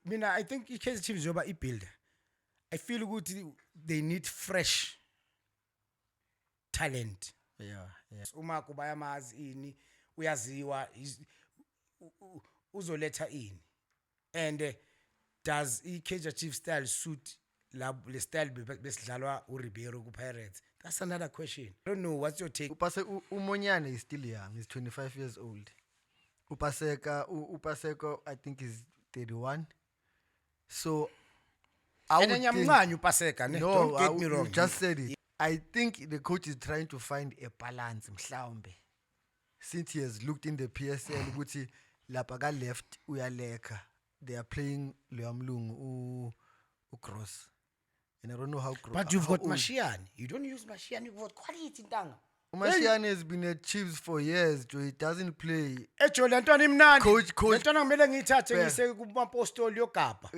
I think i-Kaizer Chiefs njengoba i-builder, I feel ukuthi they need fresh talent. Yeah. Uma kubayamazi ini uyaziwa uzoletha ini. And does i-Kaizer Chiefs style suit le style besidlalwa uRibeiro ku-Pirates? That's another question. I don't know, what's your take? Umonyane is still young. He's 25 years old. Upaseka, I think is 31. So I would think, don't get me wrong. You just said it. I think the coach is trying to find a balance, mhlawumbe. Since he has looked in the PSL, ukuthi lapha ka left uyaleka. They are playing Leamlung Cross. And I don't know how. But you've got Mashiane. You don't use Mashiane. You've got quality tanga. Mashiane has been at Chiefs for years. Joe, he doesn't play. Ejo lento imnandi. Coach. Lento ngimele ngithathe ngise kuma apostoli yogaba.